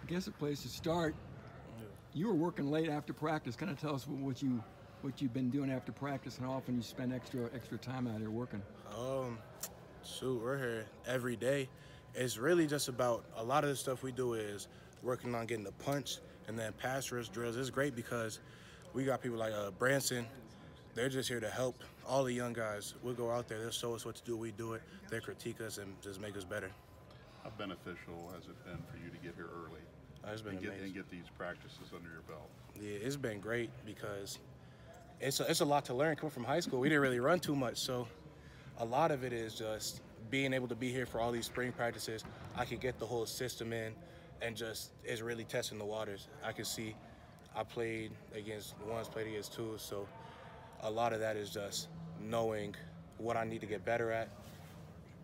guess a place to start. You were working late after practice. Kind of tell us what you've been doing after practice and how often you spend extra time out here working. Shoot, we're here every day. It's really just about a lot of the stuff we do is working on getting the punch and then pass rush drills. It's great because we got people like Branson. They're just here to help all the young guys. We'll go out there, they'll show us what to do, we do it. They critique us and just make us better. How beneficial has it been for you to get here early? It's been amazing. And get these practices under your belt? Yeah, it's been great because it's a lot to learn. Coming from high school, we didn't really run too much, so a lot of it is just being able to be here for all these spring practices. I could get the whole system in and just it's really testing the waters. I can see I played against ones, played against twos, so a lot of that is just knowing what I need to get better at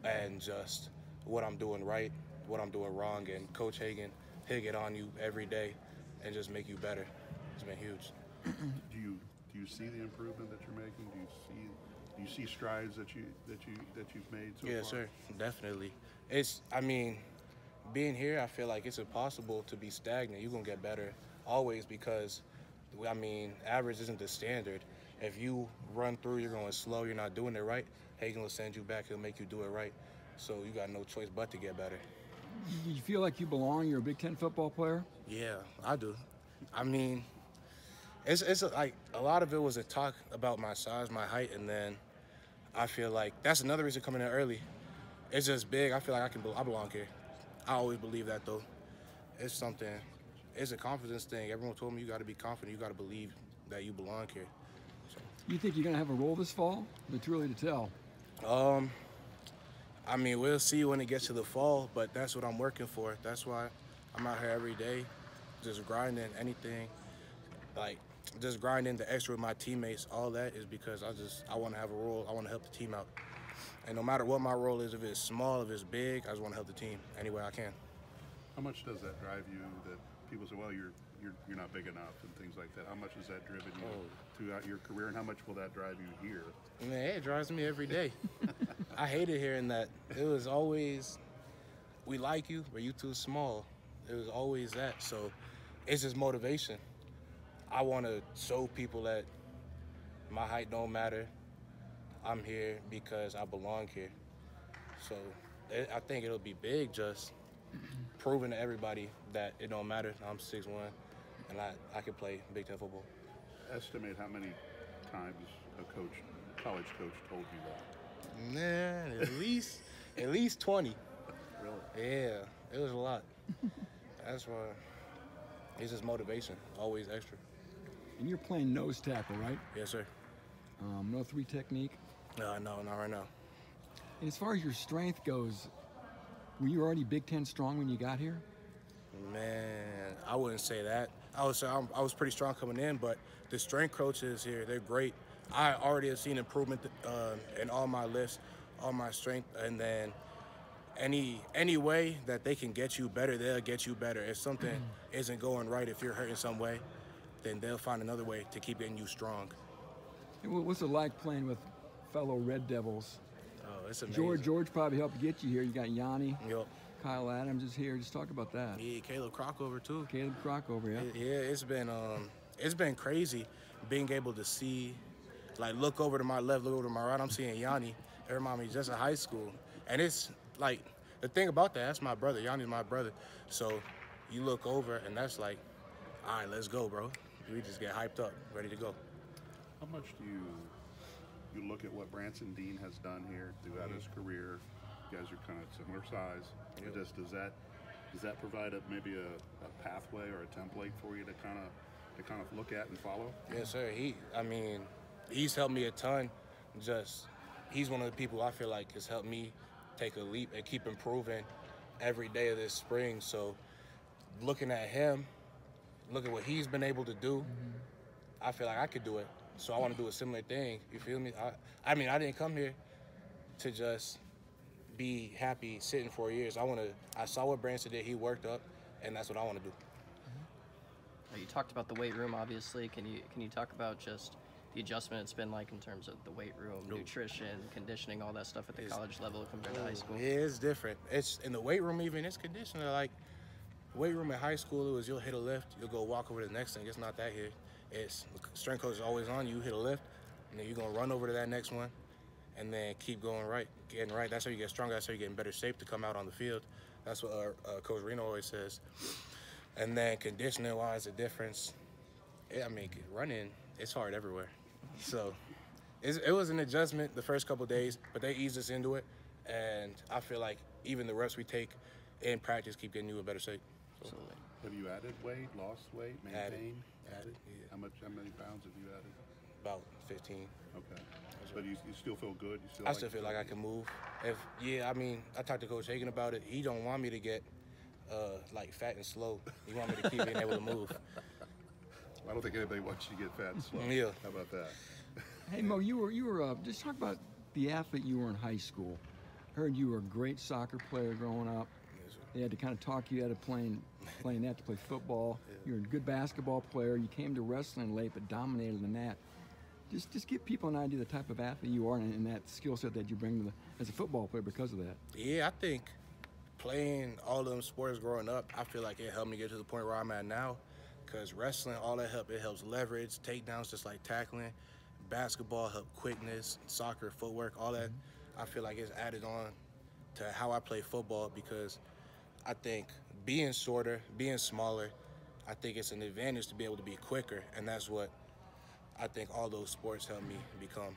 and just what I'm doing right, what I'm doing wrong, and Coach Hagan, he'll get on you every day and just make you better. It's been huge. Do you see the improvement that you're making? Do you see strides that you've made so far? Yeah, sir, definitely. Being here, I feel like it's impossible to be stagnant. You're gonna get better always because, average isn't the standard. If you run through, you're going slow, you're not doing it right, Hagan will send you back, he'll make you do it right. So you got no choice but to get better. You feel like you belong? You're a Big Ten football player? Yeah, I do. It's like a lot of it was a talk about my size, my height, and then I feel like that's another reason coming in early. It's just big. I feel like I belong here. I always believe that though. It's a confidence thing. Everyone told me you got to be confident. You got to believe that you belong here. So. You think you're gonna have a role this fall? It's too early to tell. We'll see when it gets to the fall, but that's what I'm working for. That's why I'm out here every day, just grinding anything, like just grinding the extra with my teammates. All that is because I want to have a role. I want to help the team out. And no matter what my role is, if it's small, if it's big, I just want to help the team any way I can. How much does that drive you that people say, well, you're not big enough and things like that? How much has that driven you throughout your career, and how much will that drive you here? Man, it drives me every day. I hated hearing that. It was always, we like you, but you too small. It was always that. So it's just motivation. I want to show people that my height don't matter. I'm here because I belong here. So I think it'll be big, just proving to everybody that it don't matter. I'm 6'1", and I can play Big Ten football. Estimate how many times a college coach told you that? Man, at least 20. Really? Yeah, it was a lot. That's why it's just motivation, always extra. And you're playing nose tackle, right? Yes, sir. No 3 technique? No, not right now. And as far as your strength goes, were you already Big Ten strong when you got here? Man, I wouldn't say that. I was pretty strong coming in, but the strength coaches here, they're great. I already have seen improvement in all my lifts, all my strength, and then any way that they can get you better, they'll get you better. If something isn't going right, if you're hurt in some way, then they'll find another way to keep getting you strong. What's it like playing with fellow Red Devils? Oh, it's amazing. George probably helped get you here. You got Yanni. Yep. Kyle Adams is here. Just talk about that. Yeah, Caleb Crockover too. Caleb Crockover, yeah. Yeah, it's been crazy being able to see, like, look over to my left, look over to my right. I'm seeing Yanni. It reminds me just of high school, and it's like the thing about that's my brother. Yanni's my brother. So you look over, and that's like, all right, let's go, bro. We just get hyped up, ready to go. How much do you look at what Branson Dean has done here throughout his career? You guys are kind of similar size. Yep. Does that provide maybe a pathway or a template for you to kind of look at and follow? Yes, sir. He's helped me a ton. He's one of the people I feel like has helped me take a leap and keep improving every day of this spring. So looking at him, look at what he's been able to do, I feel like I could do it. So I want to do a similar thing. You feel me? I didn't come here to just be happy sitting 4 years. I saw what Branson did. He worked up, and that's what I want to do. You talked about the weight room, obviously. Can you talk about just the adjustment it's been like in terms of the weight room, nutrition, conditioning, all that stuff at the college level compared to high school? Yeah, it's different. It's in the weight room even. It's conditioner. Like weight room in high school, it was you'll hit a lift, you'll go walk over to the next thing. It's not that here. It's the strength coach is always on you. Hit a lift, and then you're gonna run over to that next one, and then keep going right, getting right. That's how you get stronger. That's how you get in better shape to come out on the field. That's what Coach Reno always says. And then conditioning-wise, the difference. I mean, running, it's hard everywhere. So it was an adjustment the first couple of days, but they eased us into it, and I feel like even the reps we take in practice keep getting you in better shape. So. Absolutely. Have you added weight, lost weight, maintained? Added, yeah. How many pounds have you added? About 15. Okay. But you still feel good? I still feel like I can move. I mean, I talked to Coach Hagan about it. He don't want me to get like fat and slow. He want me to keep being able to move. I don't think anybody wants you to get fat and slow. Yeah. How about that? Hey Mo, you were just talk about the athlete you were in high school. Heard you were a great soccer player growing up. Yes, sir. They had to kind of talk you out of playing that to play football. Yeah. You were a good basketball player. You came to wrestling late, but dominated the mat. Just give people an idea of the type of athlete you are and that skill set that you bring to as a football player because of that. Yeah, I think playing all them sports growing up, I feel like it helped me get to the point where I'm at now. Because wrestling, all that it helps leverage, takedowns, just like tackling. Basketball help quickness, soccer, footwork, all that. I feel like it's added on to how I play football because I think being shorter, being smaller, I think it's an advantage to be able to be quicker, and that's what I think all those sports help me become.